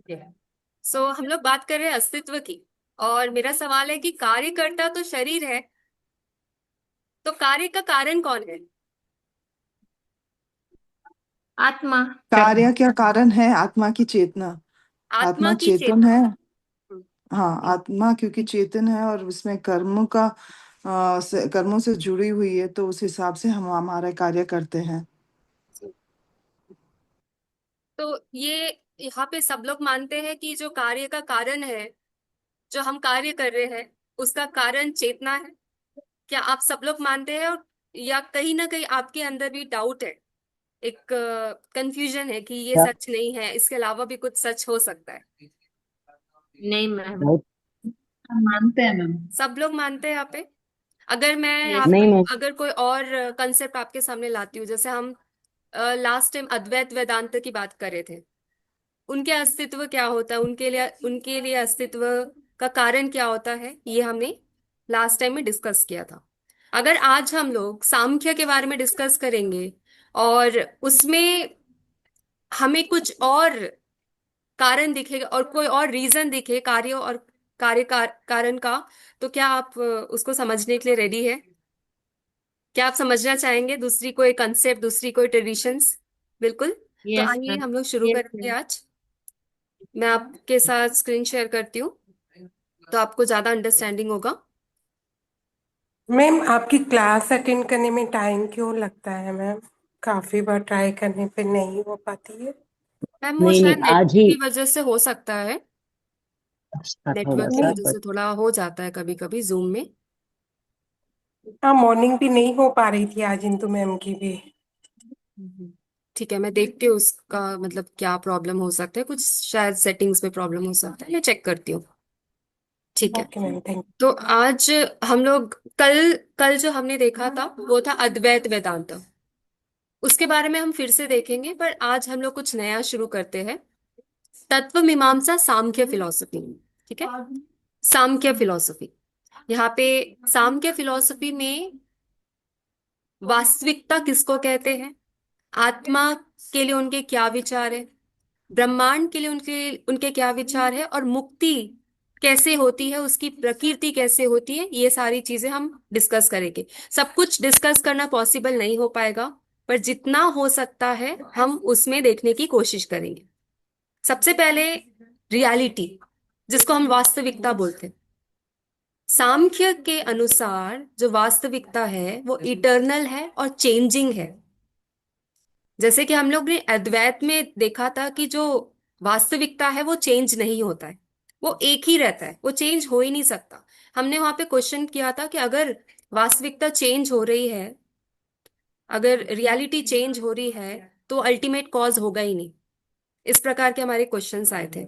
Okay. सो हम लोग बात कर रहे हैं अस्तित्व की। और मेरा सवाल है कि कार्यकर्ता तो शरीर है, तो कार्य का कारण कौन है? आत्मा। कार्य क्या कारण है? आत्मा की चेतना। आत्मा आत्मा की चेतन चेतना। है। हम्म। हाँ, आत्मा क्योंकि चेतन है और उसमें कर्मों का कर्मों से जुड़ी हुई है, तो उस हिसाब से हम हमारा कार्य करते हैं। तो ये यहाँ पे सब लोग मानते हैं कि जो कार्य का कारण है, जो हम कार्य कर रहे हैं, उसका कारण चेतना है। क्या आप सब लोग मानते हैं? और या कहीं ना कहीं आपके अंदर भी डाउट है, एक कंफ्यूजन है कि ये क्या? सच नहीं है, इसके अलावा भी कुछ सच हो सकता है? नहीं मैम, हम मानते हैं मैम। सब लोग मानते हैं यहाँ पे। अगर मैं यस आप नहीं मैम। अगर कोई और कंसेप्ट आपके सामने लाती हूँ, जैसे हम लास्ट टाइम अद्वैत वेदांत की बात कर रहे थे, उनके अस्तित्व क्या होता है, उनके लिए अस्तित्व का कारण क्या होता है, ये हमने लास्ट टाइम में डिस्कस किया था। अगर आज हम लोग सांख्य के बारे में डिस्कस करेंगे और उसमें हमें कुछ और कारण दिखेगा और कोई और रीजन दिखे कार्य और कारण का, तो क्या आप उसको समझने के लिए रेडी है? क्या आप समझना चाहेंगे दूसरी कोई कंसेप्ट, दूसरी कोई ट्रेडिशंस? बिल्कुल। तो यस आइए मैम। हम लोग शुरू यस करेंगे मैम। आज। मैं आपके साथ स्क्रीन शेयर करती हूँ, तो आपको ज्यादा अंडरस्टैंडिंग होगा। मैम, आपकी क्लास अटेंड करने में टाइम क्यों लगता है मैम? काफी बार ट्राई करने पे नहीं हो पाती है। मैम वो नहीं नहीं, शायद नेट आज ही की वजह से हो सकता है। थोड़ा नेटवर्क की सा वजह बट। से थोड़ा हो जाता है कभी कभी जूम में। हाँ, मॉर्निंग भी नहीं हो पा रही थी आज इंदु मैम की भी। हम्म। ठीक है, मैं देखती हूँ उसका मतलब क्या प्रॉब्लम हो सकता है, कुछ शायद सेटिंग्स में प्रॉब्लम हो सकता है, मैं चेक करती हूँ। ठीक है। ओके मैम, थैंक तो आज हम लोग कल कल जो हमने देखा था वो था अद्वैत वेदांत। उसके बारे में हम फिर से देखेंगे, पर आज हम लोग कुछ नया शुरू करते हैं। तत्व मीमांसा सांख्य फिलॉसफी। ठीक है। सांख्य फिलॉसफी। यहाँ पे सांख्य फिलॉसफी में वास्तविकता किसको कहते हैं, आत्मा के लिए उनके क्या विचार है, ब्रह्मांड के लिए उनके उनके क्या विचार है, और मुक्ति कैसे होती है, उसकी प्रकृति कैसे होती है, ये सारी चीजें हम डिस्कस करेंगे। सब कुछ डिस्कस करना पॉसिबल नहीं हो पाएगा, पर जितना हो सकता है हम उसमें देखने की कोशिश करेंगे। सबसे पहले रियलिटी, जिसको हम वास्तविकता बोलते हैं। सांख्य के अनुसार जो वास्तविकता है वो इटर्नल है और चेंजिंग है। जैसे कि हम लोग ने अद्वैत में देखा था कि जो वास्तविकता है वो चेंज नहीं होता है, वो एक ही रहता है, वो चेंज हो ही नहीं सकता। हमने वहां पे क्वेश्चन किया था कि अगर वास्तविकता चेंज हो रही है, अगर रियलिटी चेंज हो रही है, तो अल्टीमेट कॉज होगा ही नहीं। इस प्रकार के हमारे क्वेश्चंस आए थे।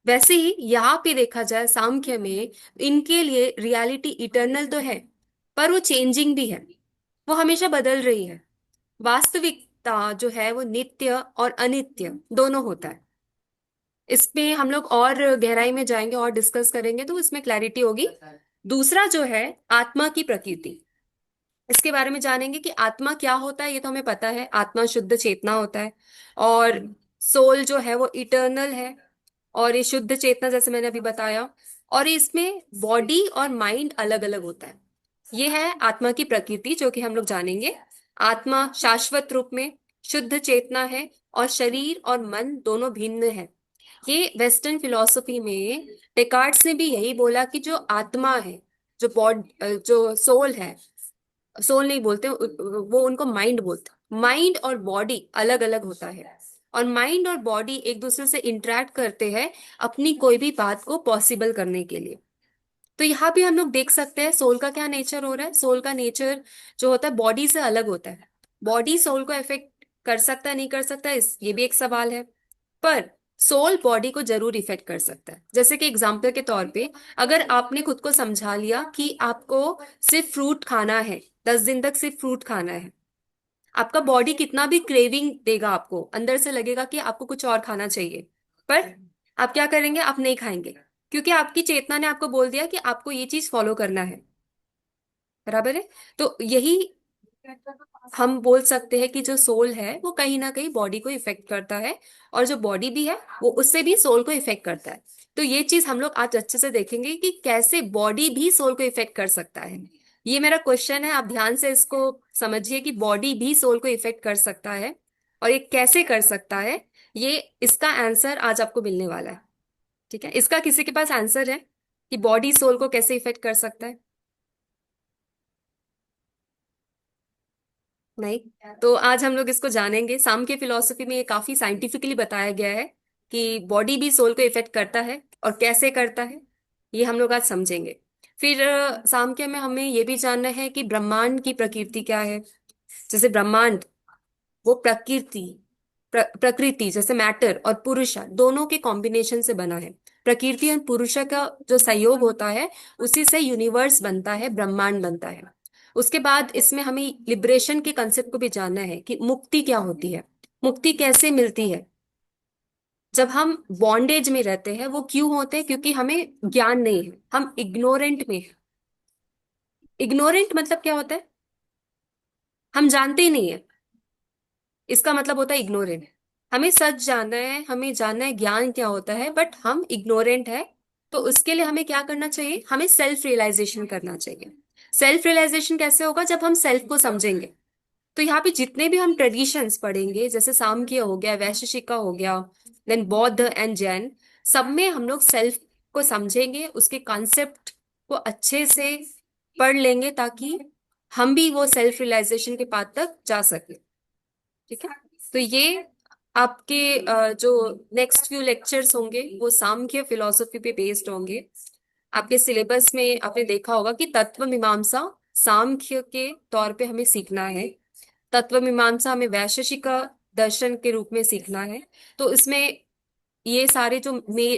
वैसे ही यहाँ पे देखा जाए सांख्य में, इनके लिए रियलिटी इटर्नल तो है, पर वो चेंजिंग भी है, वो हमेशा बदल रही है। वास्तविकता जो है वो नित्य और अनित्य दोनों होता है। इसमें हम लोग और गहराई में जाएंगे और डिस्कस करेंगे तो इसमें क्लैरिटी होगी। दूसरा जो है आत्मा की प्रकृति, इसके बारे में जानेंगे कि आत्मा क्या होता है। ये तो हमें पता है, आत्मा शुद्ध चेतना होता है, और सोल जो है वो इटर्नल है, और ये शुद्ध चेतना जैसे मैंने अभी बताया। और इसमें बॉडी और माइंड अलग अलग होता है। ये है आत्मा की प्रकृति जो कि हम लोग जानेंगे। आत्मा शाश्वत रूप में शुद्ध चेतना है, और शरीर और मन दोनों भिन्न है। ये वेस्टर्न फिलॉसफी में डेकार्ट्स ने भी यही बोला कि जो आत्मा है, जो जो सोल है, सोल नहीं बोलते वो, उनको माइंड बोलते। माइंड और बॉडी अलग अलग होता है, और माइंड और बॉडी एक दूसरे से इंटरेक्ट करते हैं अपनी कोई भी बात को पॉसिबल करने के लिए। तो यहाँ भी हम लोग देख सकते हैं सोल का क्या नेचर हो रहा है। सोल का नेचर जो होता है बॉडी से अलग होता है। बॉडी सोल को इफेक्ट कर सकता है नहीं कर सकता, ये भी एक सवाल है। पर सोल बॉडी को जरूर इफेक्ट कर सकता है। जैसे कि एग्जाम्पल के तौर पे, अगर आपने खुद को समझा लिया कि आपको सिर्फ फ्रूट खाना है, 10 दिन तक सिर्फ फ्रूट खाना है, आपका बॉडी कितना भी क्रेविंग देगा, आपको अंदर से लगेगा कि आपको कुछ और खाना चाहिए, पर आप क्या करेंगे, आप नहीं खाएंगे, क्योंकि आपकी चेतना ने आपको बोल दिया कि आपको ये चीज फॉलो करना है। बराबर है। तो यही हम बोल सकते हैं कि जो सोल है वो कहीं ना कहीं बॉडी को इफेक्ट करता है, और जो बॉडी भी है वो उससे भी सोल को इफेक्ट करता है। तो ये चीज हम लोग आज अच्छे से देखेंगे कि कैसे बॉडी भी सोल को इफेक्ट कर सकता है। ये मेरा क्वेश्चन है, आप ध्यान से इसको समझिए कि बॉडी भी सोल को इफेक्ट कर सकता है, और ये कैसे कर सकता है, ये इसका आंसर आज आपको मिलने वाला है। ठीक है, इसका किसी के पास आंसर है कि बॉडी सोल को कैसे इफेक्ट कर सकता है? नहीं? तो आज हम लोग इसको जानेंगे। साम के फिलॉसफी में ये काफी साइंटिफिकली बताया गया है कि बॉडी भी सोल को इफेक्ट करता है, और कैसे करता है ये हम लोग आज समझेंगे। फिर साम के में हमें ये भी जानना है कि ब्रह्मांड की प्रकृति क्या है। जैसे ब्रह्मांड, वो प्रकृति जैसे मैटर और पुरुषा दोनों के कॉम्बिनेशन से बना है। प्रकृति और पुरुषा का जो संयोग होता है, उसी से यूनिवर्स बनता है, ब्रह्मांड बनता है। उसके बाद इसमें हमें लिबरेशन के कंसेप्ट को भी जानना है कि मुक्ति क्या होती है, मुक्ति कैसे मिलती है। जब हम बॉन्डेज में रहते हैं वो क्यों होते हैं? क्योंकि हमें ज्ञान नहीं है, हम इग्नोरेंट में हैं। इग्नोरेंट मतलब क्या होता है? हम जानते ही नहीं है, इसका मतलब होता है इग्नोरेंट। हमें सच जानना है, हमें जानना है ज्ञान क्या होता है, बट हम इग्नोरेंट है। तो उसके लिए हमें क्या करना चाहिए? हमें सेल्फ रियलाइजेशन करना चाहिए। सेल्फ रियलाइजेशन कैसे होगा? जब हम सेल्फ को समझेंगे। तो यहाँ पे जितने भी हम ट्रेडिशंस पढ़ेंगे, जैसे सांख्य हो गया, वैशेषिका हो गया, देन बौद्ध एंड जैन, सब में हम लोग सेल्फ को समझेंगे, उसके कॉन्सेप्ट को अच्छे से पढ़ लेंगे, ताकि हम भी वो सेल्फ रियलाइजेशन के पाथ तक जा सके। ठीक है, तो ये आपके जो नेक्स्ट फ्यू लेक्चर्स होंगे वो सांख्य फिलॉसफी पे बेस्ड होंगे। आपके सिलेबस में आपने देखा होगा कि तत्व मीमांसा सांख्य के तौर पे हमें सीखना है, तत्व मीमांसा हमें वैशेषिक दर्शन के रूप में सीखना है। तो इसमें ये सारे जो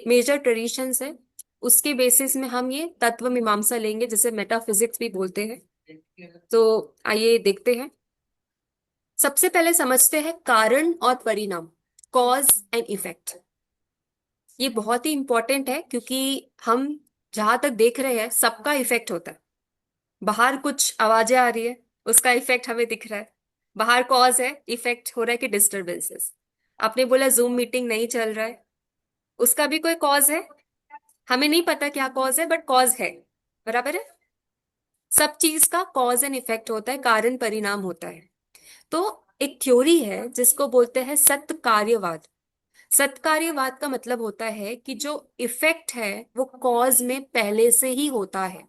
मेजर ट्रेडिशंस है, उसके बेसिस में हम ये तत्व मीमांसा लेंगे, जिसे मेटाफिजिक्स भी बोलते हैं। तो आइए देखते हैं। सबसे पहले समझते हैं कारण और परिणाम, कॉज एंड इफेक्ट। ये बहुत ही इंपॉर्टेंट है, क्योंकि हम जहां तक देख रहे हैं सबका इफेक्ट होता है। बाहर कुछ आवाजें आ रही है, उसका इफेक्ट हमें दिख रहा है। बाहर कॉज है, इफेक्ट हो रहा है कि डिस्टरबेंसेस। आपने बोला जूम मीटिंग नहीं चल रहा है, उसका भी कोई कॉज है। हमें नहीं पता क्या कॉज है, बट कॉज है। बराबर है? सब चीज का कॉज एंड इफेक्ट होता है, कारण परिणाम होता है। तो एक थ्योरी है जिसको बोलते हैं सत्कार्यवाद। सत्कार्यवाद का मतलब होता है कि जो इफेक्ट है वो कॉज में पहले से ही होता है।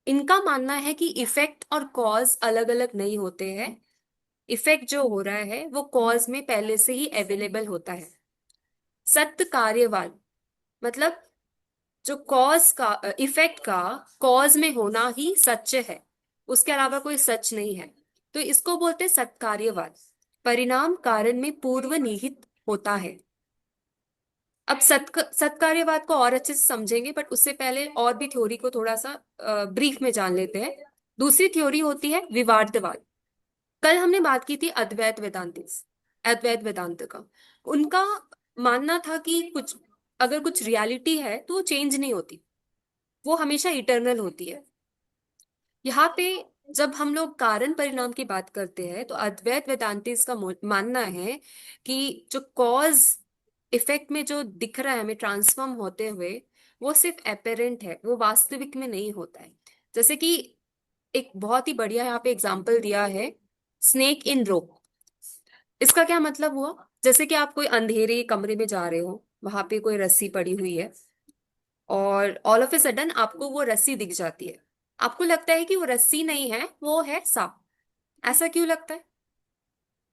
इनका मानना है कि इफेक्ट और कॉज अलग अलग नहीं होते हैं। इफेक्ट जो हो रहा है वो कॉज में पहले से ही अवेलेबल होता है। सत्कार्यवाद मतलब जो कॉज का इफेक्ट का कॉज में होना ही सच है, उसके अलावा कोई सच नहीं है। तो इसको बोलते हैं सत्कार्यवाद। परिणाम कारण में पूर्व निहित होता है। अब सत्कार्यवाद को और अच्छे से समझेंगे, बट उससे पहले और भी थ्योरी को थोड़ा सा ब्रीफ में जान लेते हैं। दूसरी थ्योरी होती है विवादवाद। कल हमने बात की थी अद्वैत वेदांत का। उनका मानना था कि कुछ, अगर कुछ रियलिटी है तो वो चेंज नहीं होती, वो हमेशा इटर्नल होती है। यहाँ पे जब हम लोग कारण परिणाम की बात करते हैं, तो अद्वैत वेदांतिस का मानना है कि जो कॉज इफेक्ट में जो दिख रहा है हमें ट्रांसफॉर्म होते हुए, वो सिर्फ अपेरेंट है, वो वास्तविक में नहीं होता है। जैसे कि एक बहुत ही बढ़िया यहाँ पे एग्जाम्पल दिया है, स्नेक इन रोप। इसका क्या मतलब हुआ? जैसे कि आप कोई अंधेरे कमरे में जा रहे हो, वहां पे कोई रस्सी पड़ी हुई है, और ऑल ऑफ ए सडन आपको वो रस्सी दिख जाती है। आपको लगता है कि वो रस्सी नहीं है, वो है सांप। ऐसा क्यों लगता है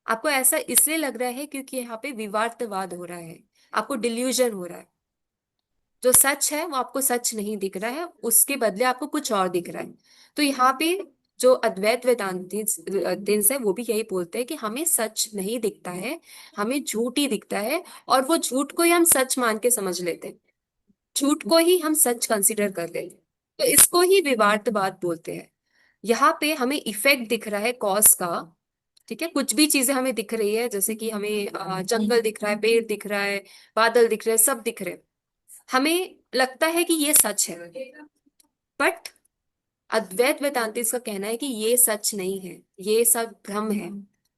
आपको? ऐसा इसलिए लग रहा है क्योंकि यहाँ पे विवादवाद हो रहा है, आपको डिल्यूजन हो रहा है। जो सच है वो आपको सच नहीं दिख रहा है, उसके बदले आपको कुछ और दिख रहा है। तो यहाँ पे जो अद्वैत वेदांति है वो भी यही बोलते हैं कि हमें सच नहीं दिखता है, हमें झूठ ही दिखता है, और वो झूठ को ही हम सच मान के समझ लेते हैं, झूठ को ही हम सच कंसिडर कर लेते हैं। तो इसको ही विवादवाद बोलते हैं। यहाँ पे हमें इफेक्ट दिख रहा है कॉज का। ठीक है, कुछ भी चीजें हमें दिख रही है, जैसे कि हमें जंगल दिख रहा है, पेड़ दिख रहा है, बादल दिख रहे हैं, सब दिख रहे हैं। हमें लगता है कि ये सच है, बट अद्वैत वेदांतिस का कहना है कि ये सच नहीं है, ये सब भ्रम है।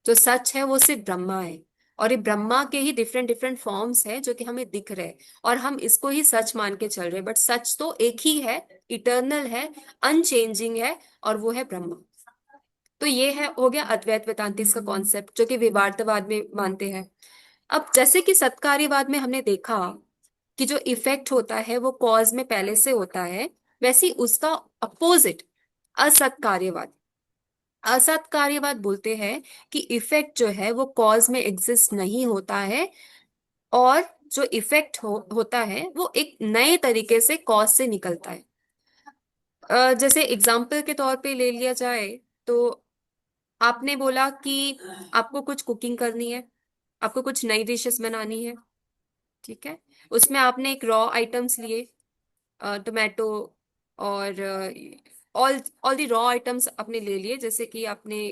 जो सच है वो सिर्फ ब्रह्मा है, और ये ब्रह्मा के ही डिफरेंट डिफरेंट फॉर्म्स है जो कि हमें दिख रहे हैं, और हम इसको ही सच मान के चल रहे हैं, बट सच तो एक ही है, इटर्नल है, अनचेंजिंग है, और वो है ब्रह्मा। तो ये है, हो गया अद्वैत वेदांतिस का कॉन्सेप्ट जो कि विवादवाद में मानते हैं। अब जैसे कि सत्कार्यवाद में हमने देखा कि जो इफेक्ट होता है वो कॉज में पहले से होता है, वैसे ही उसका अपोजिट असत्कार्यवाद। असत्कार्यवाद बोलते हैं कि इफेक्ट जो है वो कॉज में एग्जिस्ट नहीं होता है, और जो इफेक्ट होता है वो एक नए तरीके से कॉज से निकलता है। जैसे एग्जाम्पल के तौर पे ले लिया जाए तो आपने बोला कि आपको कुछ कुकिंग करनी है, आपको कुछ नई डिशेस बनानी है, ठीक है। उसमें आपने एक रॉ आइटम्स लिए, टोमेटो और all all the raw items आपने ले लिए, जैसे कि आपने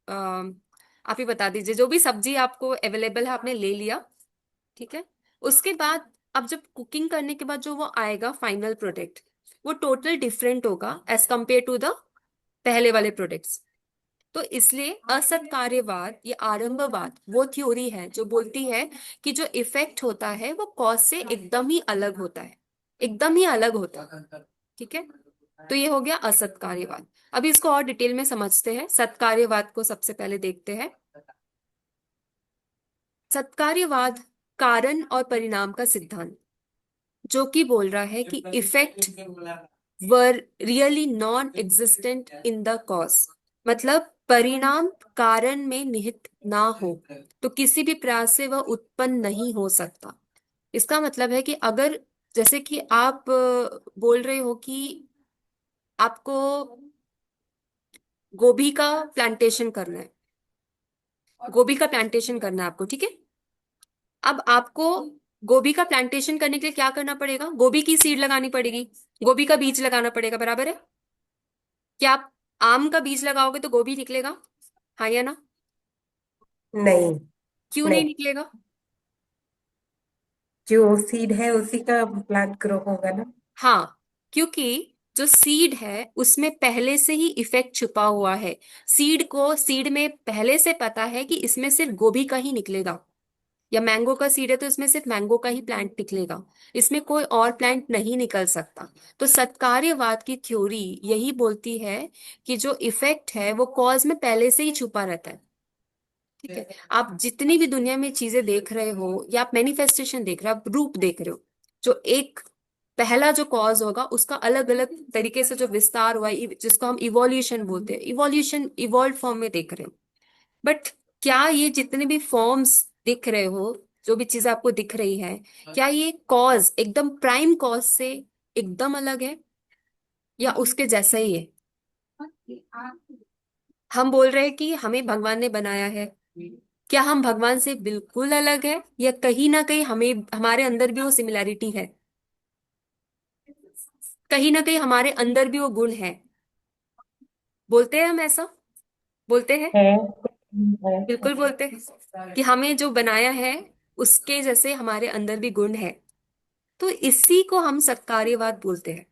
अ, आप ही बता दीजिए, जो भी सब्जी आपको अवेलेबल है आपने ले लिया, ठीक है। उसके बाद अब जब कुकिंग करने के बाद जो वो आएगा फाइनल प्रोडक्ट, वो टोटल डिफरेंट होगा एज कंपेयर टू द पहले वाले प्रोडक्ट्स। तो इसलिए असत्कार्यवाद या आरंभवाद वो थ्योरी है जो बोलती है कि जो इफेक्ट होता है वो कॉज से एकदम ही अलग होता है, एकदम ही अलग होता है, ठीक है। तो ये हो गया असत्कार्यवाद। अभी इसको और डिटेल में समझते हैं, सत्कार्यवाद को सबसे पहले देखते हैं। सत्कार्यवाद कारण और परिणाम का सिद्धांत, जो कि बोल रहा है कि effect were really non existent in the cause, मतलब परिणाम कारण में निहित ना हो तो किसी भी प्रयास से वह उत्पन्न नहीं हो सकता। इसका मतलब है कि अगर, जैसे कि आप बोल रहे हो कि आपको गोभी का प्लांटेशन करना है, गोभी का प्लांटेशन करना है आपको, ठीक है। अब आपको गोभी का प्लांटेशन करने के लिए क्या करना पड़ेगा? गोभी की सीड लगानी पड़ेगी, गोभी का बीज लगाना पड़ेगा, बराबर है। क्या आप आम का बीज लगाओगे तो गोभी निकलेगा? हाँ या ना? नहीं। क्यों नहीं नहीं, निकलेगा? जो सीड है उसी का प्लांट ग्रो होगा ना। हाँ, क्योंकि जो सीड है उसमें पहले से ही इफेक्ट छुपा हुआ है। सीड में पहले से पता है कि इसमें सिर्फ गोभी का ही निकलेगा, या मैंगो का सीड है तो इसमें सिर्फ मैंगो का ही प्लांट निकलेगा, इसमें कोई और प्लांट नहीं निकल सकता। तो सत्कार्यवाद की थ्योरी यही बोलती है कि जो इफेक्ट है वो कॉज में पहले से ही छुपा रहता है, ठीक है। आप जितनी भी दुनिया में चीजें देख रहे हो या आप मैनिफेस्टेशन देख रहे हो, आप रूप देख रहे हो, जो एक पहला जो कॉज होगा उसका अलग अलग तरीके से जो विस्तार हुआ जिसको हम इवोल्यूशन बोलते हैं, इवोल्यूशन इवॉल्व फॉर्म में देख रहे हो। बट क्या ये जितने भी फॉर्म्स दिख रहे हो, जो भी चीजें आपको दिख रही है, क्या ये कॉज एकदम प्राइम कॉज से एकदम अलग है या उसके जैसा ही है? हम बोल रहे हैं कि हमें भगवान ने बनाया है, क्या हम भगवान से बिल्कुल अलग है, या कहीं ना कहीं हमें हमारे अंदर भी वो सिमिलैरिटी है, कहीं ना कहीं हमारे अंदर भी वो गुण है? बोलते हैं हम ऐसा, बोलते हैं, है। बिल्कुल बोलते हैं कि हमें जो बनाया है उसके जैसे हमारे अंदर भी गुण है। तो इसी को हम सत्कार्यवाद बोलते हैं।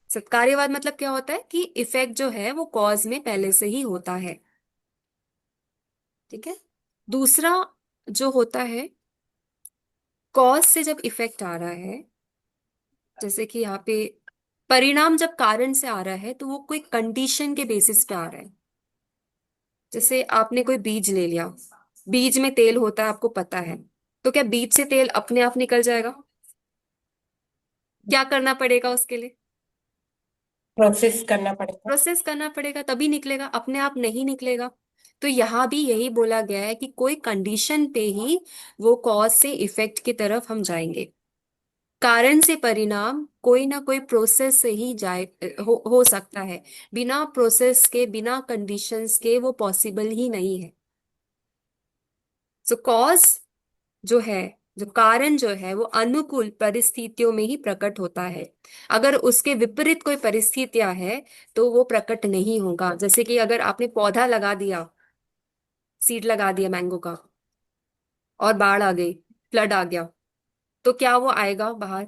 सत्कार्यवाद मतलब क्या होता है कि इफेक्ट जो है वो कॉज में पहले से ही होता है, ठीक है। दूसरा जो होता है, कॉज से जब इफेक्ट आ रहा है, जैसे कि यहाँ पे परिणाम जब कारण से आ रहा है तो वो कोई कंडीशन के बेसिस पे आ रहा है। जैसे आपने कोई बीज ले लिया, बीज में तेल होता है आपको पता है, तो क्या बीज से तेल अपने आप निकल जाएगा? क्या करना पड़ेगा उसके लिए? प्रोसेस करना पड़ेगा। प्रोसेस करना पड़ेगा तभी निकलेगा, अपने आप नहीं निकलेगा। तो यहाँ भी यही बोला गया है कि कोई कंडीशन पे ही वो कॉज से इफेक्ट की तरफ हम जाएंगे। कारण से परिणाम कोई ना कोई प्रोसेस से ही हो सकता है, बिना प्रोसेस के बिना कंडीशंस के वो पॉसिबल ही नहीं है। सो कॉज जो है, जो कारण जो है वो अनुकूल परिस्थितियों में ही प्रकट होता है। अगर उसके विपरीत कोई परिस्थितियां है तो वो प्रकट नहीं होगा। जैसे कि अगर आपने पौधा लगा दिया, सीड लगा दिया मैंगो का, और बाढ़ आ गई, फ्लड आ गया, तो क्या वो आएगा बाहर?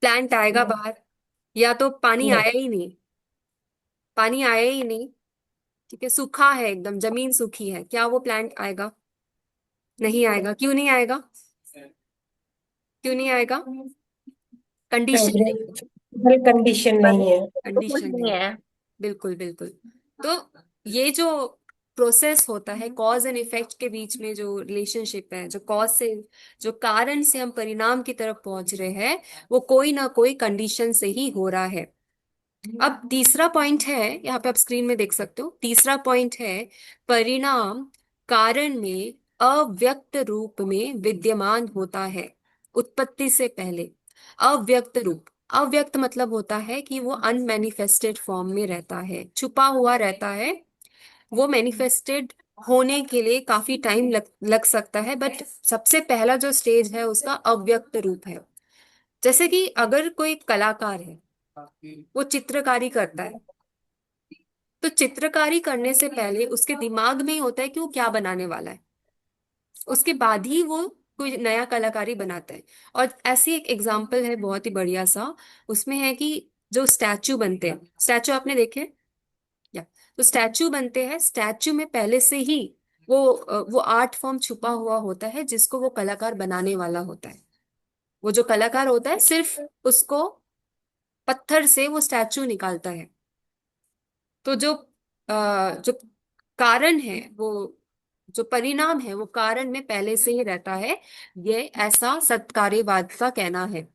प्लांट आएगा नहीं। बाहर? या तो पानी नहीं। आया ही नहीं, पानी आया ही नहीं, ठीक है, सूखा है एकदम, जमीन सूखी है, क्या वो प्लांट आएगा? नहीं आएगा। क्यों नहीं आएगा? क्यों नहीं आएगा? कंडीशन नहीं है। फेवरेबल कंडीशन नहीं है। बिल्कुल कंडीशन नहीं नहीं। है। बिल्कुल बिल्कुल। तो ये जो प्रोसेस होता है, कॉज एंड इफेक्ट के बीच में जो रिलेशनशिप है, जो कॉज से, जो कारण से हम परिणाम की तरफ पहुंच रहे हैं, वो कोई ना कोई कंडीशन से ही हो रहा है। अब तीसरा पॉइंट है, यहाँ पे आप स्क्रीन में देख सकते हो, तीसरा पॉइंट है परिणाम कारण में अव्यक्त रूप में विद्यमान होता है उत्पत्ति से पहले। अव्यक्त रूप, अव्यक्त मतलब होता है कि वो अनमैनिफेस्टेड फॉर्म में रहता है, छुपा हुआ रहता है। वो मैनिफेस्टेड होने के लिए काफी टाइम लग सकता है, बट सबसे पहला जो स्टेज है उसका अव्यक्त रूप है। जैसे कि अगर कोई कलाकार है, वो चित्रकारी करता है, तो चित्रकारी करने से पहले उसके दिमाग में ही होता है कि वो क्या बनाने वाला है, उसके बाद ही वो कोई नया कलाकारी बनाता है। और ऐसी एक एग्जाम्पल है बहुत ही बढ़िया सा, उसमें है कि जो स्टैचू बनते हैं, स्टैचू आपने देखे या? तो स्टैचू बनते हैं, स्टैचू में पहले से ही वो आर्ट फॉर्म छुपा हुआ होता है जिसको वो कलाकार बनाने वाला होता है। वो जो कलाकार होता है सिर्फ उसको पत्थर से वो स्टैचू निकालता है। तो जो कारण है वो, जो परिणाम है वो कारण में पहले से ही रहता है। ये ऐसा सत्कार्यवाद का कहना है।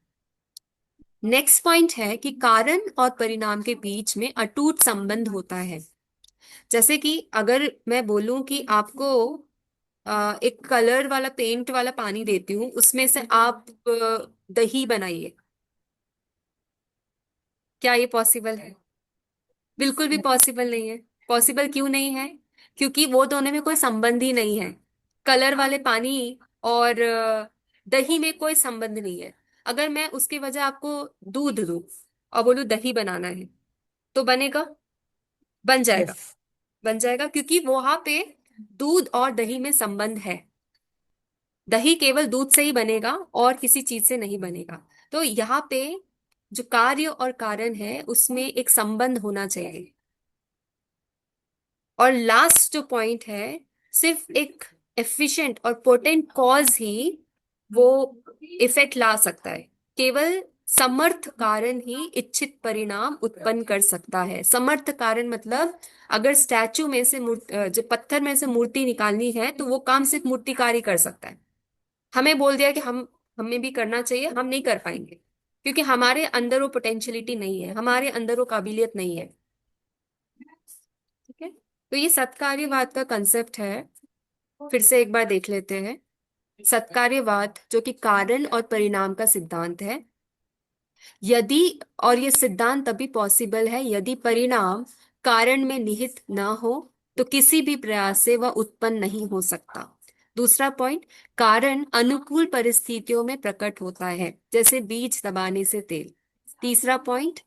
नेक्स्ट पॉइंट है कि कारण और परिणाम के बीच में अटूट संबंध होता है। जैसे कि अगर मैं बोलूं कि आपको एक कलर वाला पेंट वाला पानी देती हूँ, उसमें से आप दही बनाइए, क्या ये पॉसिबल है? बिल्कुल भी पॉसिबल नहीं है। पॉसिबल क्यों नहीं है? क्योंकि वो दोनों में कोई संबंध ही नहीं है। कलर वाले पानी और दही में कोई संबंध नहीं है। अगर मैं उसके वजह आपको दूध दूं और बोलूं दही बनाना है, तो बनेगा? बन जाएगा। यस। बन जाएगा क्योंकि वहां पे दूध और दही में संबंध है। दही केवल दूध से ही बनेगा और किसी चीज से नहीं बनेगा। तो यहाँ पे जो कार्य और कारण है उसमें एक संबंध होना चाहिए। और लास्ट जो पॉइंट है, सिर्फ एक एफिशिएंट और पोटेंट कॉज ही वो इफेक्ट ला सकता है। केवल समर्थ कारण ही इच्छित परिणाम उत्पन्न कर सकता है। समर्थ कारण मतलब अगर स्टैचू में से जो पत्थर में से मूर्ति निकालनी है, तो वो काम सिर्फ मूर्तिकार ही कर सकता है। हमें बोल दिया कि हम हमें भी करना चाहिए, हम नहीं कर पाएंगे क्योंकि हमारे अंदर वो पोटेंशियलिटी नहीं है, हमारे अंदर वो काबिलियत नहीं है। ठीक है, तो ये सत्कार्यवाद का कंसेप्ट है। फिर से एक बार देख लेते हैं। सत्कार्यवाद जो कि कारण और परिणाम का सिद्धांत है, यदि, और ये सिद्धांत तभी पॉसिबल है यदि परिणाम कारण में निहित ना हो, तो किसी भी प्रयास से वह उत्पन्न नहीं हो सकता। दूसरा पॉइंट, कारण अनुकूल परिस्थितियों में प्रकट होता है, जैसे बीज दबाने से तेल। तीसरा पॉइंट,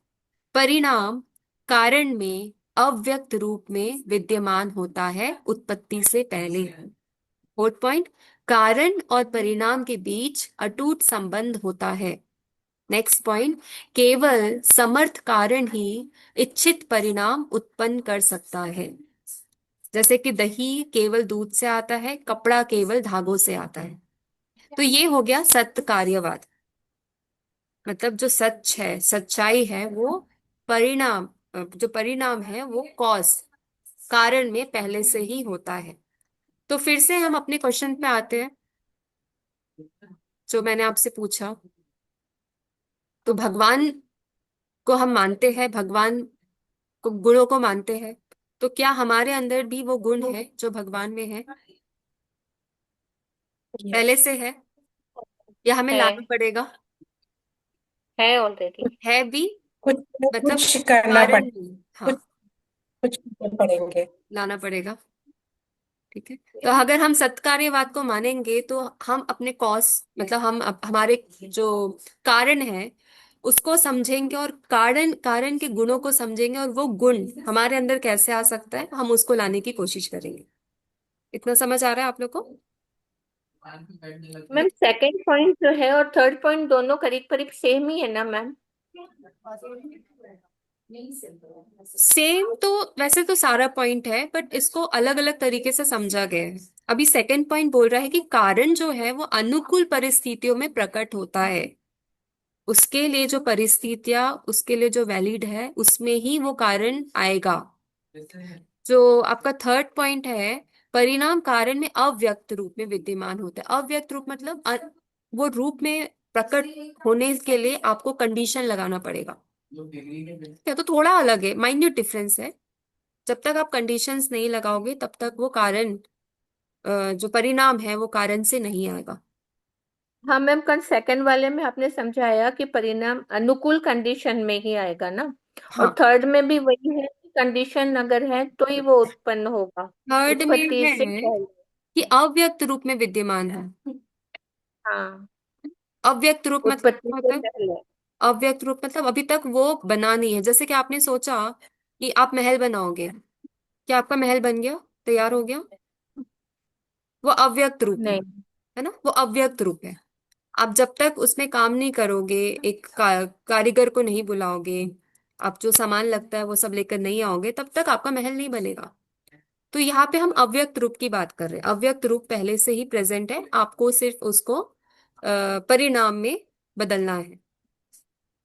परिणाम कारण में अव्यक्त रूप में विद्यमान होता है उत्पत्ति से पहले। फोर्थ पॉइंट, कारण और परिणाम के बीच अटूट संबंध होता है। नेक्स्ट पॉइंट, केवल समर्थ कारण ही इच्छित परिणाम उत्पन्न कर सकता है। जैसे कि दही केवल दूध से आता है, कपड़ा केवल धागों से आता है। तो ये हो गया सत्य कार्यवाद। मतलब जो सच है, सच्चाई है, वो परिणाम, जो परिणाम है वो कॉज, कारण में पहले से ही होता है। तो फिर से हम अपने क्वेश्चन पे आते हैं जो मैंने आपसे पूछा। तो भगवान को हम मानते हैं, भगवान को गुणों को मानते हैं, तो क्या हमारे अंदर भी वो गुण है जो भगवान में है? पहले यस। से है या हमें है। लाना पड़ेगा? है ऑलरेडी। है भी, कुछ मतलब कुछ करना कारण पड़े। भी, हाँ, कुछ कुछ करने पड़ेंगे। लाना पड़ेगा। ठीक है, तो अगर हम सत्कार्यवाद को मानेंगे तो हम अपने कॉज, मतलब हम हमारे जो कारण है उसको समझेंगे, और कारण कारण के गुणों को समझेंगे, और वो गुण हमारे अंदर कैसे आ सकता है हम उसको लाने की कोशिश करेंगे। इतना समझ आ रहा है आप लोग को? मैम सेकंड पॉइंट जो है और थर्ड पॉइंट दोनों करीब करीब सेम ही है ना मैम? सेम तो वैसे तो सारा पॉइंट है, बट इसको अलग अलग तरीके से समझा गया है। अभी सेकंड पॉइंट बोल रहा है कि कारण जो है वो अनुकूल परिस्थितियों में प्रकट होता है। उसके लिए जो परिस्थितियां, उसके लिए जो वैलिड है, उसमें ही वो कारण आएगा। जो आपका थर्ड पॉइंट है, परिणाम कारण में अव्यक्त रूप में विद्यमान होता है। अव्यक्त रूप मतलब वो रूप में प्रकट होने के लिए आपको कंडीशन लगाना पड़ेगा। या तो थोड़ा अलग है, माइन्यूट डिफरेंस है। जब तक आप कंडीशंस नहीं लगाओगे तब तक वो कारण, जो परिणाम है वो कारण से नहीं आएगा। हाँ मैम, कल सेकंड वाले में आपने समझाया कि परिणाम अनुकूल कंडीशन में ही आएगा ना। और हाँ, थर्ड में भी वही है कि कंडीशन अगर है तो ही वो उत्पन्न होगा। थर्ड में उत्पत्ति है से पहले। कि अव्यक्त रूप में विद्यमान है। हाँ, अव्यक्त रूप मतलब उत्पत्ति क्या से होता है? पहले। अव्यक्त रूप मतलब अभी तक वो बना नहीं है। जैसे कि आपने सोचा कि आप महल बनाओगे, क्या आपका महल बन गया, तैयार हो गया? वो अव्यक्त रूप नहीं। है ना, वो अव्यक्त रूप है। आप जब तक उसमें काम नहीं करोगे, एक कारीगर को नहीं बुलाओगे, आप जो सामान लगता है वो सब लेकर नहीं आओगे, तब तक आपका महल नहीं बनेगा। तो यहाँ पे हम अव्यक्त रूप की बात कर रहे हैं। अव्यक्त रूप पहले से ही प्रेजेंट है, आपको सिर्फ उसको परिणाम में बदलना है।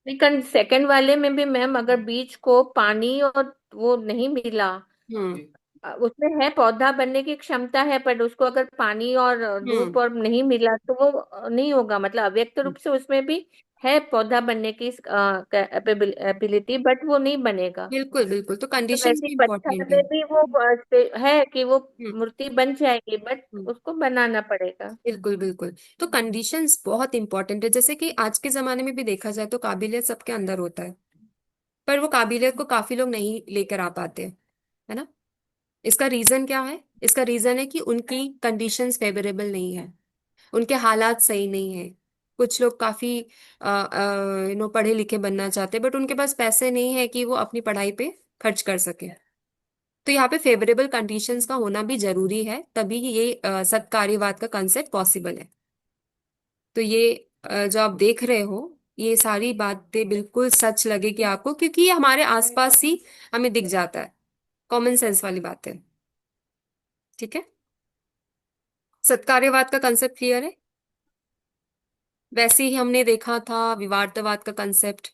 लेकिन सेकंड वाले में भी मैम, अगर बीज को पानी और वो नहीं मिला, हम्म। उसमें है पौधा बनने की क्षमता है, पर उसको अगर पानी और धूप हम्म। और नहीं मिला तो वो नहीं होगा। मतलब अव्यक्त रूप से उसमें भी है पौधा बनने की एबिलिटी, बट वो नहीं बनेगा। बिल्कुल बिल्कुल, तो तो कंडीशंस वैसे ही भी पत्थर इम्पोर्टेंट है। में भी वो है कि वो हम्म। मूर्ति बन जाएगी, बट हम्म। उसको बनाना पड़ेगा। बिल्कुल बिल्कुल, तो कंडीशंस बहुत इंपॉर्टेंट है। जैसे कि आज के जमाने में भी देखा जाए तो काबिलियत सबके अंदर होता है, पर वो काबिलियत को काफी लोग नहीं लेकर आ पाते, है ना। इसका रीजन क्या है? इसका रीजन है कि उनकी कंडीशंस फेवरेबल नहीं है, उनके हालात सही नहीं है। कुछ लोग काफी पढ़े लिखे बनना चाहते हैं, बट उनके पास पैसे नहीं है कि वो अपनी पढ़ाई पे खर्च कर सके। तो यहाँ पे फेवरेबल कंडीशंस का होना भी जरूरी है, तभी ये सत्कार्यवाद का कंसेप्ट पॉसिबल है। तो ये जो आप देख रहे हो, ये सारी बातें बिल्कुल सच लगेगी आपको, क्योंकि ये हमारे आसपास ही हमें दिख जाता है। कॉमन सेंस वाली बात है। ठीक है, सत्कार्यवाद का कंसेप्ट क्लियर है। वैसे ही हमने देखा था विवार्तवाद का कंसेप्ट।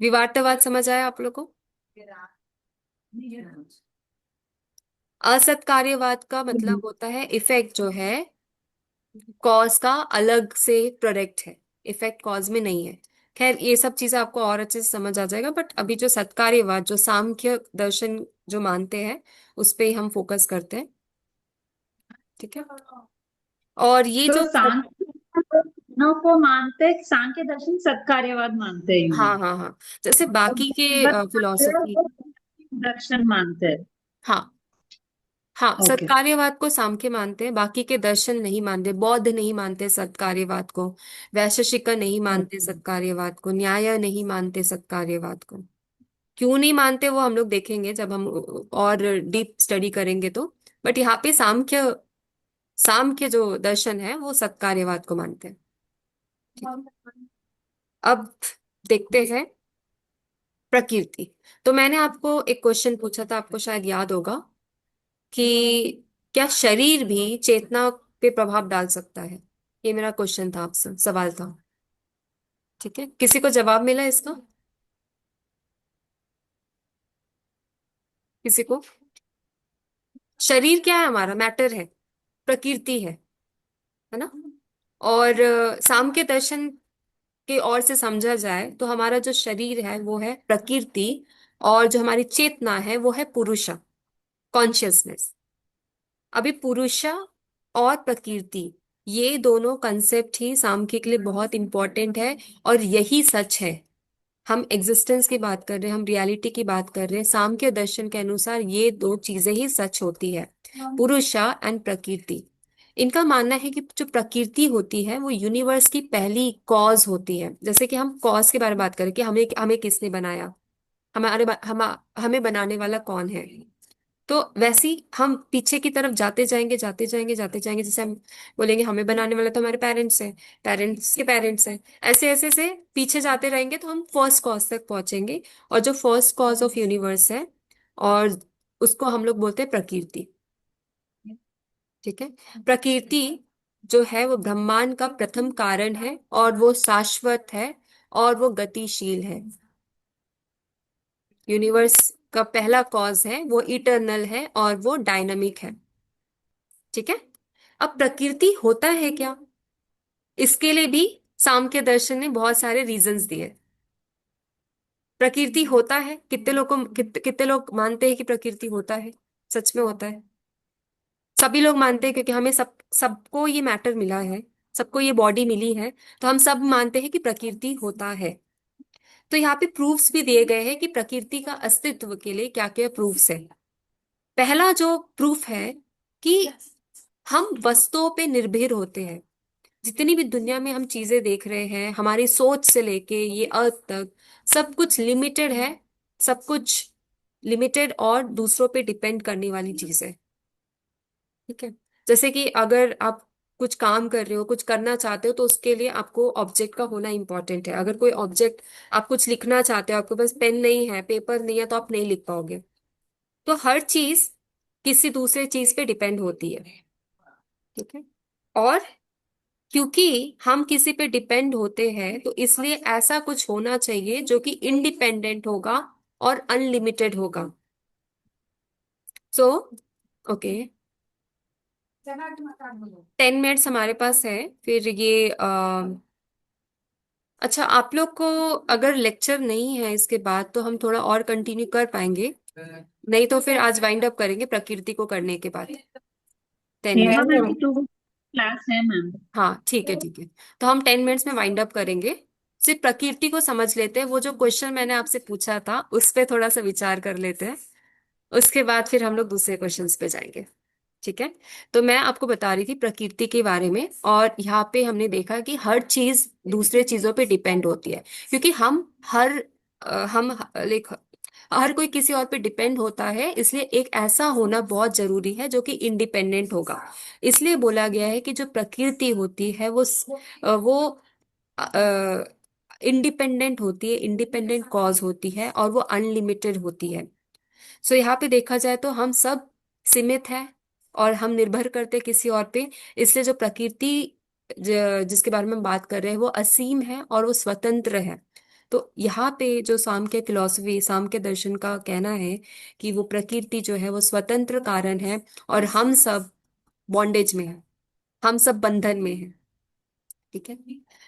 विवार्तवाद समझ आया आप लोग को? असत्कार्यवाद का मतलब होता है इफेक्ट जो है कॉज का अलग से प्रोडक्ट है, इफेक्ट कॉज में नहीं है। खैर, ये सब चीजें आपको और अच्छे से समझ आ जाएगा, बट अभी जो सत्कार्यवाद, जो सांख्य दर्शन जो मानते हैं, उस पे ही हम फोकस करते हैं। ठीक है, और ये तो जो सांख्य दोनों को मानते हैं, सांख्य दर्शन सत्कार्यवाद मानते हैं हाँ यूं। हाँ हाँ, जैसे और बाकी के जो फिलोसफी। दर्शन मानते हैं। हाँ हाँ, ओके। सत्कार्यवाद को सांख्य मानते हैं, बाकी के दर्शन नहीं मानते। बौद्ध नहीं मानते सत्कार्यवाद को, वैशेषिक नहीं मानते सत्कार्यवाद को, न्याय नहीं मानते सत्कार्यवाद को। क्यों नहीं मानते वो हम लोग देखेंगे जब हम और डीप स्टडी करेंगे तो। बट यहाँ पे सांख्य, सांख्य जो दर्शन है वो सत्कार्यवाद को मानते हैं। ठीक है? अब देखते हैं प्रकृति। तो मैंने आपको एक क्वेश्चन पूछा था, आपको शायद याद होगा, कि क्या शरीर भी चेतना पे प्रभाव डाल सकता है? ये मेरा क्वेश्चन था, आपसे सवाल था। ठीक है, किसी को जवाब मिला इसका? किसी को? शरीर क्या है? हमारा मैटर है, प्रकृति है ना। और सांख्य दर्शन के ओर से समझा जाए तो हमारा जो शरीर है वो है प्रकृति, और जो हमारी चेतना है वो है पुरुषा, कॉन्शियसनेस। अभी पुरुषा और प्रकृति, ये दोनों कंसेप्ट ही सांख्य के लिए बहुत इंपॉर्टेंट है। और यही सच है। हम एग्जिस्टेंस की बात कर रहे हैं, हम रियलिटी की बात कर रहे हैं, सांख्य दर्शन के अनुसार ये दो चीजें ही सच होती है, पुरुषा एंड प्रकृति। इनका मानना है कि जो प्रकृति होती है वो यूनिवर्स की पहली कॉज होती है। जैसे कि हम कॉज के बारे में बात करें कि हमें हमें किसने बनाया, हमारे हमें बनाने वाला कौन है। तो वैसे ही हम पीछे की तरफ जाते जाएंगे जाते जाएंगे जाते जाएंगे, जैसे हम बोलेंगे हमें बनाने वाला तो हमारे पेरेंट्स हैं, पेरेंट्स के पेरेंट्स हैं, ऐसे ऐसे से पीछे जाते रहेंगे तो हम फर्स्ट कॉज तक पहुंचेंगे। और जो फर्स्ट कॉज ऑफ यूनिवर्स है, और उसको हम लोग बोलते हैं प्रकृति। ठीक है। प्रकृति जो है वो ब्रह्मांड का प्रथम कारण है, और वो शाश्वत है, और वो गतिशील है। यूनिवर्स का पहला कॉज है, वो इटर्नल है और वो डायनामिक है। ठीक है। अब प्रकृति होता है क्या, इसके लिए भी सांख्य दर्शन ने बहुत सारे रीजंस दिए। प्रकृति होता है, कितने लोग मानते हैं कि प्रकृति होता है, सच में होता है? सभी लोग मानते हैं, क्योंकि हमें सबको ये मैटर मिला है, सबको ये बॉडी मिली है, तो हम सब मानते हैं कि प्रकृति होता है। तो यहाँ पे प्रूफ्स भी दिए गए हैं कि प्रकृति का अस्तित्व के लिए क्या क्या प्रूफ्स है। पहला जो प्रूफ है कि हम वस्तुओं पे निर्भर होते हैं। जितनी भी दुनिया में हम चीजें देख रहे हैं, हमारी सोच से लेके ये अर्थ तक, सब कुछ लिमिटेड है। सब कुछ लिमिटेड और दूसरों पे डिपेंड करने वाली चीज है। ठीक है। जैसे कि अगर आप कुछ काम कर रहे हो, कुछ करना चाहते हो, तो उसके लिए आपको ऑब्जेक्ट का होना इंपॉर्टेंट है। अगर कोई ऑब्जेक्ट, आप कुछ लिखना चाहते हो, आपके पास पेन नहीं है, पेपर नहीं है, तो आप नहीं लिख पाओगे। तो हर चीज किसी दूसरे चीज पे डिपेंड होती है। ठीक है। और क्योंकि हम किसी पे डिपेंड होते हैं, तो इसलिए ऐसा कुछ होना चाहिए जो कि इंडिपेंडेंट होगा और अनलिमिटेड होगा। सो ओके, 10 मिनट्स हमारे पास है। फिर ये अच्छा, आप लोग को अगर लेक्चर नहीं है इसके बाद, तो हम थोड़ा और कंटिन्यू कर पाएंगे, नहीं तो फिर आज वाइंड अप करेंगे प्रकृति को करने के बाद, 10 मिनट। हेमा मैम मैम की 2 क्लास है मैम। हाँ ठीक है ठीक है। तो हम 10 मिनट्स में वाइंड अप करेंगे। सिर्फ प्रकृति को समझ लेते हैं, वो जो क्वेश्चन मैंने आपसे पूछा था उस पे थोड़ा सा विचार कर लेते हैं, उसके बाद फिर हम लोग दूसरे क्वेश्चंस पे जाएंगे। ठीक है। तो मैं आपको बता रही थी प्रकृति के बारे में, और यहाँ पे हमने देखा कि हर चीज दूसरे चीजों पे डिपेंड होती है, क्योंकि हम लाइक हर कोई किसी और पे डिपेंड होता है, इसलिए एक ऐसा होना बहुत जरूरी है जो कि इंडिपेंडेंट होगा। इसलिए बोला गया है कि जो प्रकृति होती है वो इंडिपेंडेंट होती है, इंडिपेंडेंट कॉज होती है, और वो अनलिमिटेड होती है। सो यहाँ पे देखा जाए तो हम सब सीमित है, और हम निर्भर करते हैं किसी और पे। इसलिए जो प्रकृति जिसके बारे में हम बात कर रहे हैं, वो असीम है और वो स्वतंत्र है। तो यहाँ पे जो साम्य फिलॉसफी, साम्य दर्शन का कहना है कि वो प्रकृति जो है वो स्वतंत्र कारण है, और हम सब बॉन्डेज में है, हम सब बंधन में है। ठीक है।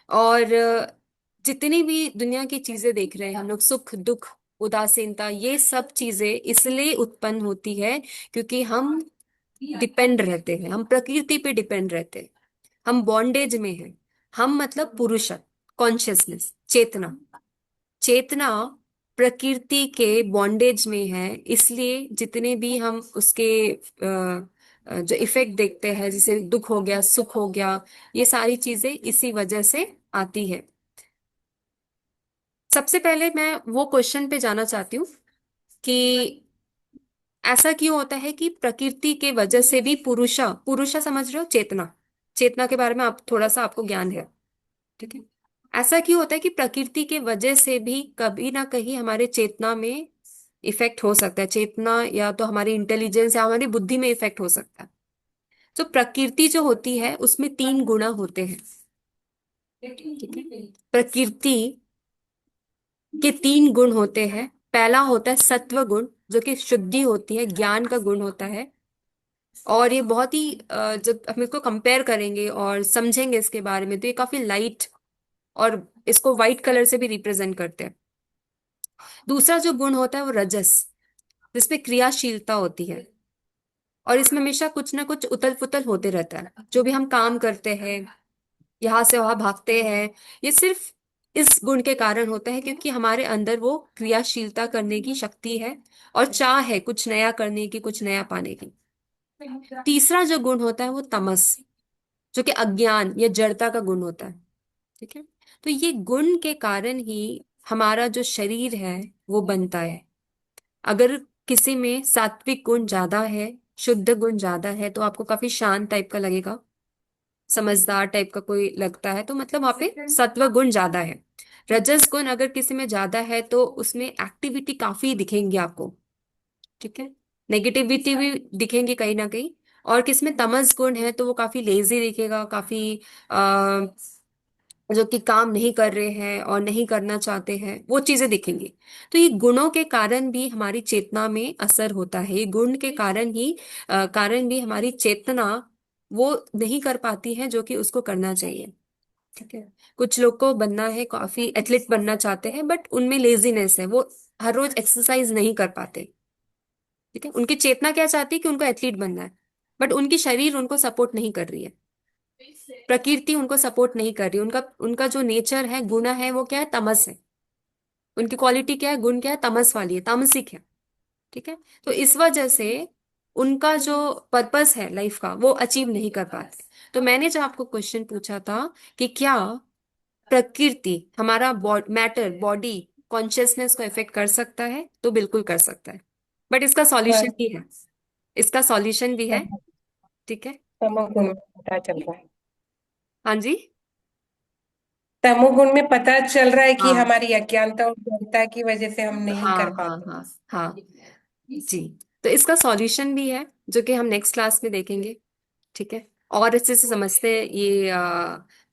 और जितनी भी दुनिया की चीजें देख रहे हैं हम लोग, सुख दुख उदासीनता, ये सब चीजें इसलिए उत्पन्न होती है क्योंकि हम डिपेंड रहते हैं, हम प्रकृति पे डिपेंड रहते हैं, हम बॉन्डेज में हैं। हम मतलब पुरुष, कॉन्शियसनेस, चेतना, चेतना प्रकृति के बॉन्डेज में है। इसलिए जितने भी हम उसके जो इफेक्ट देखते हैं, जैसे दुख हो गया, सुख हो गया, ये सारी चीजें इसी वजह से आती है। सबसे पहले मैं वो क्वेश्चन पे जाना चाहती हूँ कि ऐसा क्यों होता है कि प्रकृति के वजह से भी पुरुषा, पुरुषा समझ रहे हो, चेतना, चेतना के बारे में आप थोड़ा सा आपको ज्ञान है। ठीक है। ऐसा क्यों होता है कि प्रकृति के वजह से भी कभी ना कहीं हमारे चेतना में इफेक्ट हो सकता है, चेतना या तो हमारी इंटेलिजेंस या हमारी बुद्धि में इफेक्ट हो सकता है। तो प्रकृति जो होती है उसमें 3 गुण होते हैं। ठीक है। प्रकृति के 3 गुण होते हैं। पहला होता है सत्व गुण, जो कि शुद्धि होती है, ज्ञान का गुण होता है। और ये बहुत ही जब हम इसको कंपेयर करेंगे और समझेंगे इसके बारे में, तो ये काफी लाइट, और इसको व्हाइट कलर से भी रिप्रेजेंट करते हैं। दूसरा जो गुण होता है वो रजस, जिसमें क्रियाशीलता होती है, और इसमें हमेशा कुछ ना कुछ उथल पुथल होते रहता है। जो भी हम काम करते हैं, यहाँ से वहां भागते हैं, ये सिर्फ इस गुण के कारण होता है, क्योंकि हमारे अंदर वो क्रियाशीलता करने की शक्ति है, और चाह है कुछ नया करने की, कुछ नया पाने की। तीसरा जो गुण होता है वो तमस, जो कि अज्ञान या जड़ता का गुण होता है। ठीक है। तो ये गुण के कारण ही हमारा जो शरीर है वो बनता है। अगर किसी में सात्विक गुण ज्यादा है, शुद्ध गुण ज्यादा है, तो आपको काफी शांत टाइप का लगेगा, समझदार टाइप का कोई लगता है, तो मतलब वहां पे सत्व गुण ज्यादा है। रजस गुण अगर किसी में ज्यादा है तो उसमें एक्टिविटी काफी दिखेंगी आपको, ठीक है, नेगेटिविटी भी दिखेंगी कहीं ना कहीं। और किसमें तमस गुण है तो वो काफी लेजी दिखेगा, काफी आ, जो कि काम नहीं कर रहे हैं और नहीं करना चाहते हैं, वो चीजें दिखेंगी। तो ये गुणों के कारण भी हमारी चेतना में असर होता है, ये गुण के कारण भी हमारी चेतना वो नहीं कर पाती है जो कि उसको करना चाहिए, ठीक है। कुछ लोग को बनना है, काफी एथलीट बनना चाहते हैं, बट उनमें लेजीनेस है, वो हर रोज एक्सरसाइज नहीं कर पाते, ठीक है। उनकी चेतना क्या चाहती है कि उनको एथलीट बनना है, बट उनकी शरीर उनको सपोर्ट नहीं कर रही है, प्रकृति उनको सपोर्ट नहीं कर रही, उनका उनका जो नेचर है, गुण है, वो क्या है, तमस है। उनकी क्वालिटी क्या है, गुण क्या है, तमस वाली है, तामसिक है, ठीक है। तो इस वजह से उनका जो पर्पस है लाइफ का वो अचीव नहीं कर पाते। तो मैंने जो आपको क्वेश्चन पूछा था कि क्या प्रकृति हमारा मैटर बॉडी कॉन्शियसनेस को इफेक्ट कर सकता है, तो बिल्कुल कर सकता है, बट इसका सॉल्यूशन बस भी है, इसका सॉल्यूशन भी है, तम- ठीक है। तमोगुण में पता चल रहा है। हाँ जी। तमोगुण में पता चल रहा है कि हाँ हमारी अज्ञानता और जनता की वजह से हम नहीं हाँ कर हाँ पाते। हाँ हाँ जी। तो इसका सॉल्यूशन भी है जो कि हम नेक्स्ट क्लास में देखेंगे, ठीक है। और अच्छे से समझते हैं ये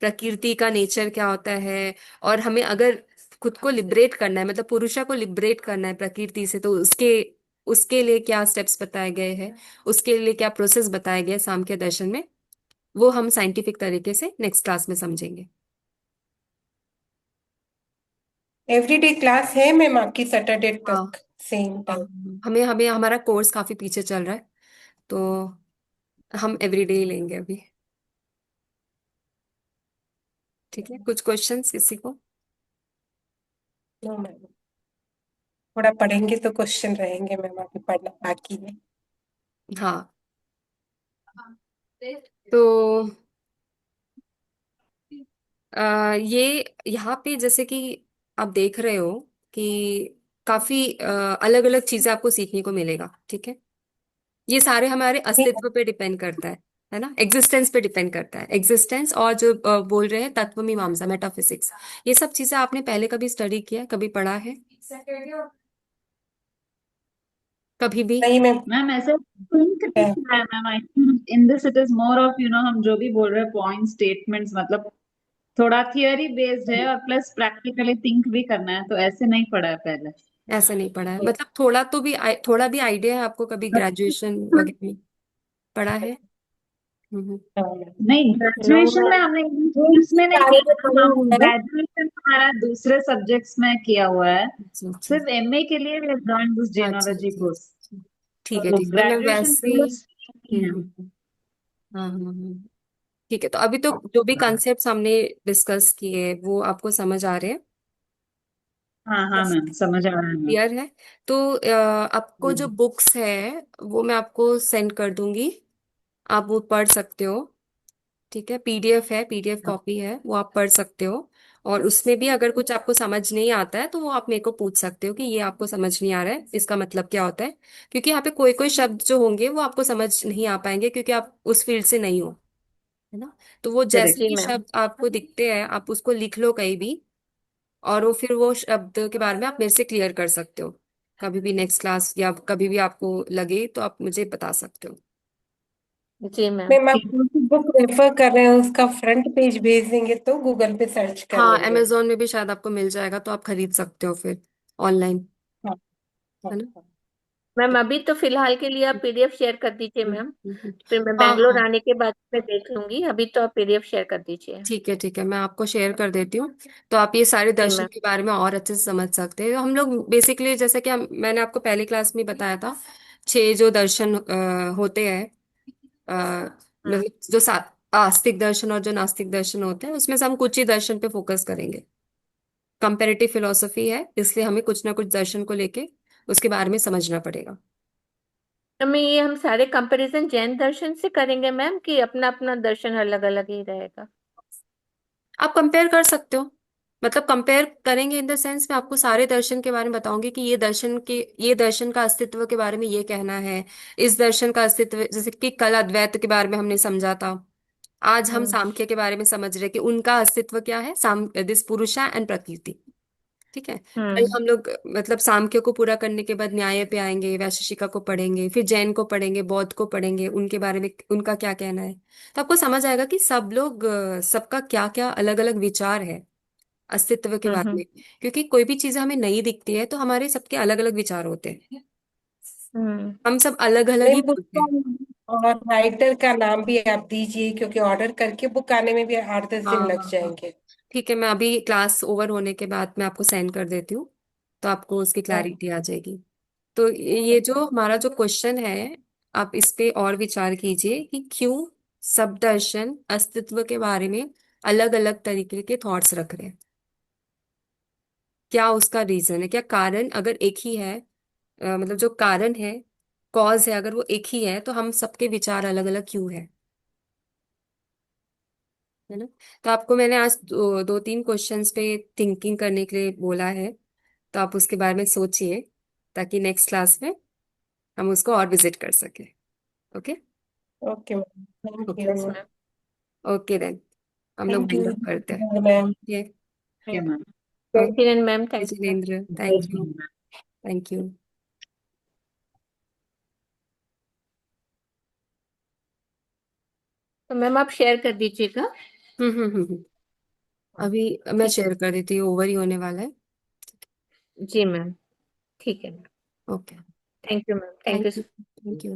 प्रकृति का नेचर क्या होता है, और हमें अगर खुद को लिबरेट करना है, मतलब पुरुषा को लिबरेट करना है प्रकृति से, तो उसके उसके लिए क्या स्टेप्स बताए गए हैं, उसके लिए क्या प्रोसेस बताए गए हैं सांख्य दर्शन में, वो हम साइंटिफिक तरीके से नेक्स्ट क्लास में समझेंगे। एवरीडे क्लास है मैम आपकी सैटरडे हाँ तक सेम हाँ, टाइम? हमें हमें हमारा कोर्स काफी पीछे चल रहा है, तो हम एवरीडे ही लेंगे अभी, ठीक है। कुछ क्वेश्चंस किसी को? नो मैम, थोड़ा पढ़ेंगे तो क्वेश्चन रहेंगे मैम, अभी पढ़ना बाकी है। हाँ, तो ये यहाँ पे जैसे कि आप देख रहे हो कि काफी अलग अलग चीजें आपको सीखने को मिलेगा, ठीक है। ये सारे हमारे ठीक है। अस्तित्व पे डिपेंड करता है ना, एग्जिस्टेंस पे डिपेंड करता है, एग्जिस्टेंस, और जो बोल रहे हैं तत्व मीमांसा, मेटाफिजिक्स, ये सब चीजें आपने पहले कभी स्टडी किया है, कभी पढ़ा है, कभी भी? नहीं मैम। मैम ऐसे थिंक नहीं है। किया है ma'am. I think in this it is more of हम जो भी बोल रहे हैं पॉइंट स्टेटमेंट्स, मतलब थोड़ा थियोरी बेस्ड है और प्लस प्रैक्टिकली थिंक भी करना है, तो ऐसे नहीं पढ़ा है पहले। ऐसा नहीं पढ़ा है, मतलब थोड़ा तो भी थोड़ा भी आइडिया है आपको, कभी ग्रेजुएशन वगैरह में पढ़ा है? हम्म। नहीं, नो ग्रेजुएशन में मैम, हमने ये इंग्लिश में नहीं सारे जो किया पढ़े हम। हुए हैं। ग्रेजुएशन हमारा दूसरे सब्जेक्ट्स में किया हुआ है। अच्छा अच्छा सिर्फ एमए के लिए वी जॉइन दिस अच्छा जेनोलॉजी अच्छा कोर्स। अच्छा। ठीक है तो ठीक है, मतलब ग्रेजुएशन वैसे ही। नहीं है। हाँ हाँ हाँ। ठीक है, तो अभी तो जो भी कंसेप्ट हमने डिस्कस किए वो आपको समझ आ रहे हैं, हाँ हाँ मैम, समझ आ रहा है मैम। क्लियर है? तो आपको जो बुक्स है वो मैं आपको सेंड कर दूंगी, आप वो पढ़ सकते हो, ठीक है। पीडीएफ है, पीडीएफ कॉपी है, वो आप पढ़ सकते हो। और उसमें भी अगर कुछ आपको समझ नहीं आता है तो वो आप मेरे को पूछ सकते हो कि ये आपको समझ नहीं आ रहा है, इसका मतलब क्या होता है, क्योंकि यहाँ पे कोई कोई शब्द जो होंगे वो आपको समझ नहीं आ पाएंगे क्योंकि आप उस फील्ड से नहीं हो, है ना। तो वो जैसे करेक्ट। जी भी मैम। शब्द आपको दिखते हैं आप उसको लिख लो कहीं भी, और वो फिर वो शब्द के बारे में आप मेरे से क्लियर कर सकते हो, कभी भी नेक्स्ट क्लास या कभी भी आपको लगे तो आप मुझे बता सकते हो। जी मैम। मैम आप कौन सी बुक रेफर कर रहे हैं, उसका फ्रंट पेज भेज देंगे तो गूगल पे सर्च कर हाँ, लेंगे। अमेजोन में भी शायद आपको मिल जाएगा, तो आप खरीद सकते हो फिर ऑनलाइन, हाँ हाँ है ना। हाँ। मैम अभी तो फिलहाल के लिए आप पीडीएफ शेयर कर दीजिए मैम, हम्म। फिर मैं हाँ बैंगलोर हाँ, आने के बाद में देख लूंगी। अभी तो आप पीडीएफ शेयर कर दीजिए। ठीक है, मैं आपको शेयर कर देती हूँ, तो आप ये सारे जी दर्शन मैम। के बारे में और अच्छे से समझ सकते हैं। हम लोग बेसिकली जैसे कि मैंने आपको पहली क्लास में बताया था, 6 जो दर्शन होते हैं, हाँ। मतलब जो आस्तिक दर्शन और जो नास्तिक दर्शन होते हैं, उसमें से हम कुछ ही दर्शन पे फोकस करेंगे। कंपेरेटिव फिलोसफी है, इसलिए हमें कुछ ना कुछ दर्शन को लेके उसके बारे में समझना पड़ेगा। तो मैं ये हम सारे कंपैरिजन जैन दर्शन से करेंगे मैम, कि अपना अपना दर्शन अलग अलग ही रहेगा? आप कंपेयर कर सकते हो, मतलब कंपेयर करेंगे इन द सेंस मैं आपको सारे दर्शन के बारे में बताऊंगी कि ये दर्शन का अस्तित्व के बारे में ये कहना है, इस दर्शन का अस्तित्व, जैसे कि कल अद्वैत के बारे में हमने समझा था, आज हम हम्म सांख्य के बारे में समझ रहे कि उनका अस्तित्व क्या है, दिस पुरुषा एंड प्रकृति। ठीक है, कल हम्म हम लोग मतलब सांख्य को पूरा करने के बाद न्याय पे आएंगे, वैशेषिका को पढ़ेंगे, फिर जैन को पढ़ेंगे, बौद्ध को पढ़ेंगे, उनके बारे में उनका क्या कहना है। तो आपको समझ आएगा कि सब लोग सबका क्या क्या अलग अलग विचार है अस्तित्व के बारे हम्म में। क्योंकि कोई भी चीज हमें नई दिखती है तो हमारे सबके अलग अलग विचार होते हैं, हम्म हम सब अलग अलग ही मैम बुक बोलते का हैं। और राइटर का नाम भी आप दीजिए, क्योंकि ऑर्डर करके बुक आने में भी 8-10 दिन हाँ लग हाँ हाँ, जाएंगे। ठीक है, मैं अभी क्लास ओवर होने के बाद मैं आपको सेंड कर देती हूँ, तो आपको उसकी हाँ, क्लैरिटी आ जाएगी। तो ये जो हमारा जो क्वेश्चन है, आप इस पे और विचार कीजिए कि क्यों सब दर्शन अस्तित्व के बारे में अलग अलग तरीके के थॉट्स रख रहे हैं, क्या उसका रीजन है, क्या कारण अगर एक ही है, मतलब जो कारण है, कॉज है, अगर वो एक ही है तो हम सबके विचार अलग अलग क्यों है ना। तो आपको मैंने आज दो तीन क्वेश्चंस पे थिंकिंग करने के लिए बोला है, तो आप उसके बारे में सोचिए, ताकि नेक्स्ट क्लास में हम उसको और विजिट कर सके। Okay. Okay ma'am, thank okay. Yes you. Ma'am. Okay then, हम लोग थैंक वाइंड यू अप करते हैं। मैम। ये ओके मैम। जय okay, Hind ma'am, thank you ma'am. Jitendra, जय thank you. Hind. Thank you. तो मैम आप शेयर कर दीजिएगा। हम्म। अभी मैं ठीक है। शेयर कर देती हूँ, ओवर ही होने वाला है। जी मैम, ठीक है ma'am. Okay. Thank you ma'am, thank thank you. You. Thank you.